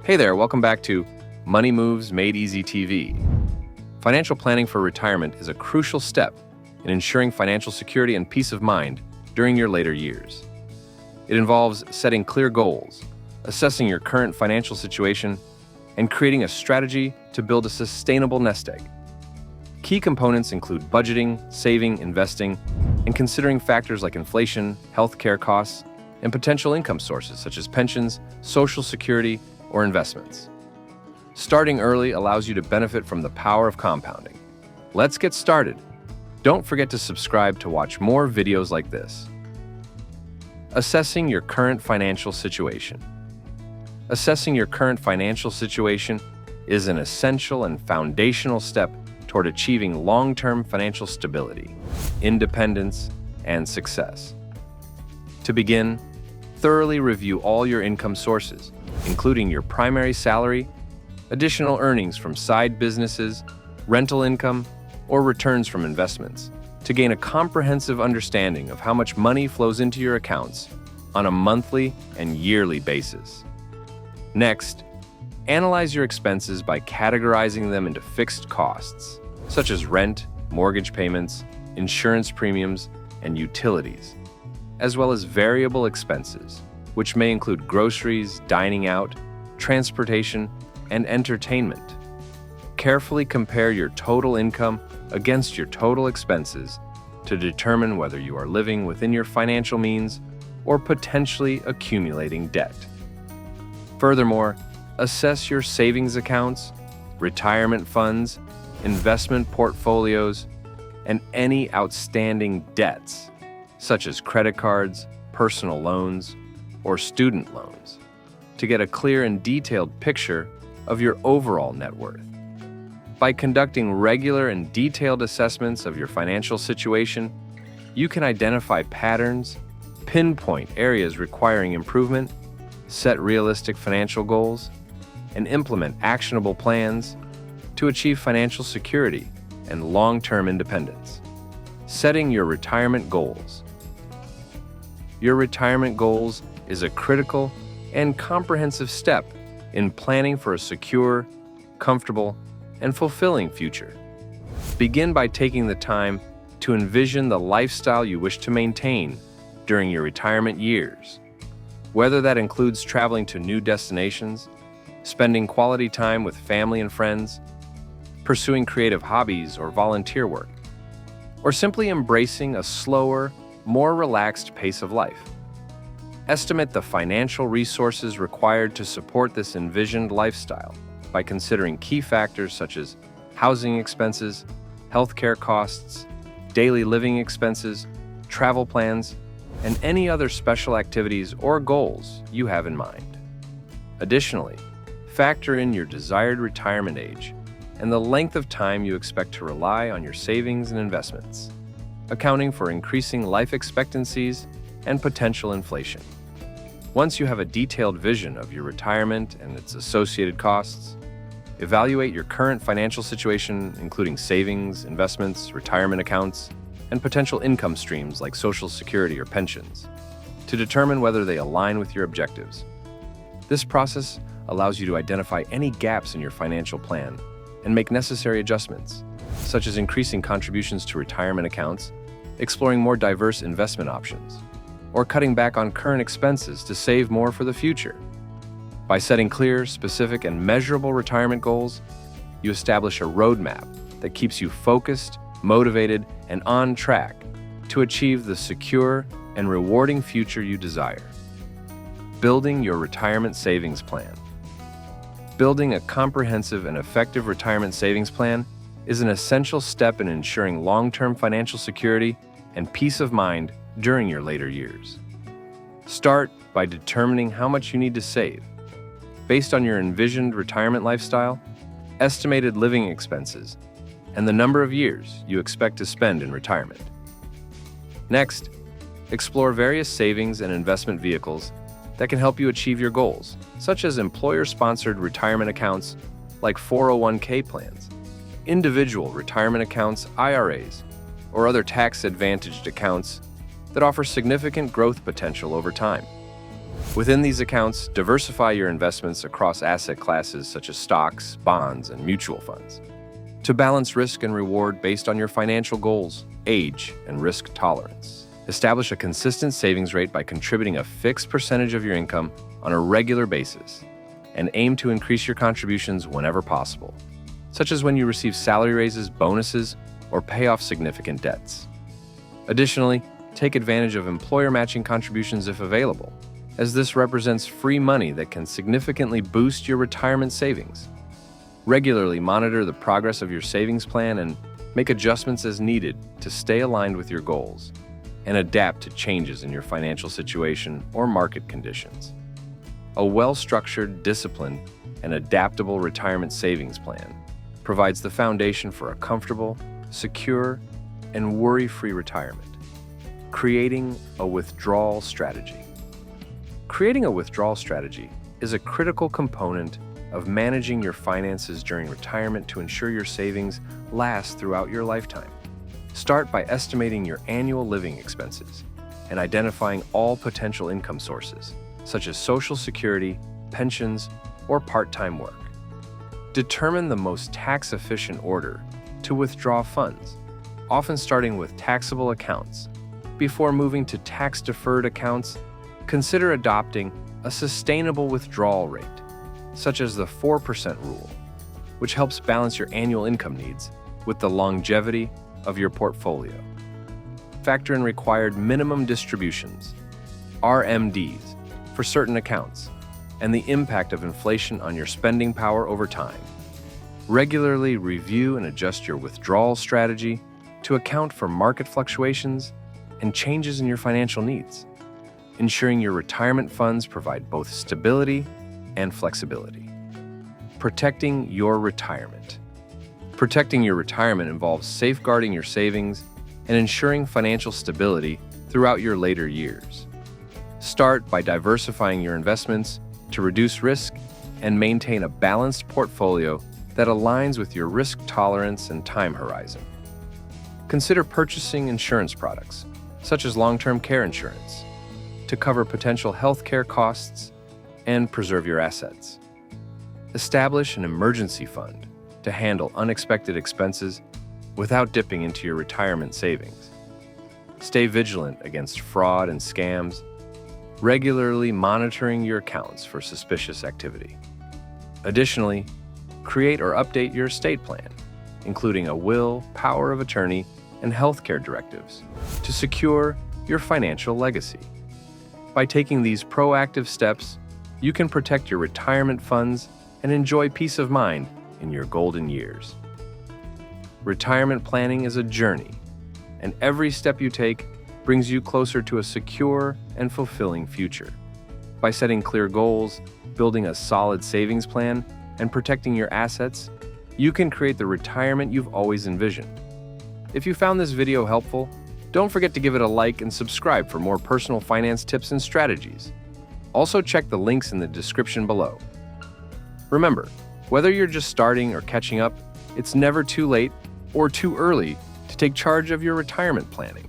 Hey there, welcome back to Money Moves Made Easy TV. Financial planning for retirement is a crucial step in ensuring financial security and peace of mind during your later years. It involves setting clear goals, assessing your current financial situation, and creating a strategy to build a sustainable nest egg. Key components include budgeting, saving, investing, and considering factors like inflation, healthcare costs, and potential income sources such as pensions, Social Security, or investments. Starting early allows you to benefit from the power of compounding. Let's get started. Don't forget to subscribe to watch more videos like this. Assessing your current financial situation. Assessing your current financial situation is an essential and foundational step toward achieving long-term financial stability, independence, and success. To begin, thoroughly review all your income sources, including your primary salary, additional earnings from side businesses, rental income, or returns from investments, to gain a comprehensive understanding of how much money flows into your accounts on a monthly and yearly basis. Next, analyze your expenses by categorizing them into fixed costs, such as rent, mortgage payments, insurance premiums, and utilities, as well as variable expenses, which may include groceries, dining out, transportation, and entertainment. Carefully compare your total income against your total expenses to determine whether you are living within your financial means or potentially accumulating debt. Furthermore, assess your savings accounts, retirement funds, investment portfolios, and any outstanding debts, such as credit cards, personal loans, or student loans, to get a clear and detailed picture of your overall net worth. By conducting regular and detailed assessments of your financial situation, you can identify patterns, pinpoint areas requiring improvement, set realistic financial goals, and implement actionable plans to achieve financial security and long-term independence. Setting your retirement goals. Your retirement goals is a critical and comprehensive step in planning for a secure, comfortable, and fulfilling future. Begin by taking the time to envision the lifestyle you wish to maintain during your retirement years. Whether that includes traveling to new destinations, spending quality time with family and friends, pursuing creative hobbies or volunteer work, or simply embracing a slower, more relaxed pace of life. Estimate the financial resources required to support this envisioned lifestyle by considering key factors such as housing expenses, healthcare costs, daily living expenses, travel plans, and any other special activities or goals you have in mind. Additionally, factor in your desired retirement age and the length of time you expect to rely on your savings and investments, accounting for increasing life expectancies and potential inflation. Once you have a detailed vision of your retirement and its associated costs, evaluate your current financial situation, including savings, investments, retirement accounts, and potential income streams like Social Security or pensions, to determine whether they align with your objectives. This process allows you to identify any gaps in your financial plan and make necessary adjustments, such as increasing contributions to retirement accounts, exploring more diverse investment options, or cutting back on current expenses to save more for the future. By setting clear, specific, and measurable retirement goals, you establish a roadmap that keeps you focused, motivated, and on track to achieve the secure and rewarding future you desire. Building your retirement savings plan. Building a comprehensive and effective retirement savings plan is an essential step in ensuring long-term financial security and peace of mind during your later years. Start by determining how much you need to save, based on your envisioned retirement lifestyle, estimated living expenses, and the number of years you expect to spend in retirement. Next, explore various savings and investment vehicles that can help you achieve your goals, such as employer-sponsored retirement accounts like 401k plans, individual retirement accounts, IRAs, or other tax-advantaged accounts that offer significant growth potential over time. Within these accounts, diversify your investments across asset classes such as stocks, bonds, and mutual funds. To balance risk and reward based on your financial goals, age, and risk tolerance. Establish a consistent savings rate by contributing a fixed percentage of your income on a regular basis, and aim to increase your contributions whenever possible, such as when you receive salary raises, bonuses, or pay off significant debts. Additionally, take advantage of employer matching contributions if available, as this represents free money that can significantly boost your retirement savings. Regularly monitor the progress of your savings plan and make adjustments as needed to stay aligned with your goals and adapt to changes in your financial situation or market conditions. A well-structured, disciplined, and adaptable retirement savings plan provides the foundation for a comfortable, secure, and worry-free retirement. Creating a withdrawal strategy. Creating a withdrawal strategy is a critical component of managing your finances during retirement to ensure your savings last throughout your lifetime. Start by estimating your annual living expenses and identifying all potential income sources, such as Social Security, pensions, or part-time work. Determine the most tax-efficient order to withdraw funds, often starting with taxable accounts. Before moving to tax-deferred accounts, consider adopting a sustainable withdrawal rate, such as the 4% rule, which helps balance your annual income needs with the longevity of your portfolio. Factor in required minimum distributions, RMDs, for certain accounts, and the impact of inflation on your spending power over time. Regularly review and adjust your withdrawal strategy to account for market fluctuations and changes in your financial needs, ensuring your retirement funds provide both stability and flexibility. Protecting your retirement. Protecting your retirement involves safeguarding your savings and ensuring financial stability throughout your later years. Start by diversifying your investments to reduce risk and maintain a balanced portfolio that aligns with your risk tolerance and time horizon. Consider purchasing insurance products, such as long-term care insurance, to cover potential health care costs and preserve your assets. Establish an emergency fund to handle unexpected expenses without dipping into your retirement savings. Stay vigilant against fraud and scams, regularly monitoring your accounts for suspicious activity. Additionally, create or update your estate plan, including a will, power of attorney, and healthcare directives, to secure your financial legacy. By taking these proactive steps, you can protect your retirement funds and enjoy peace of mind in your golden years. Retirement planning is a journey, and every step you take brings you closer to a secure and fulfilling future. By setting clear goals, building a solid savings plan, and protecting your assets, you can create the retirement you've always envisioned. If you found this video helpful, don't forget to give it a like and subscribe for more personal finance tips and strategies. Also, check the links in the description below. Remember, whether you're just starting or catching up, it's never too late or too early to take charge of your retirement planning.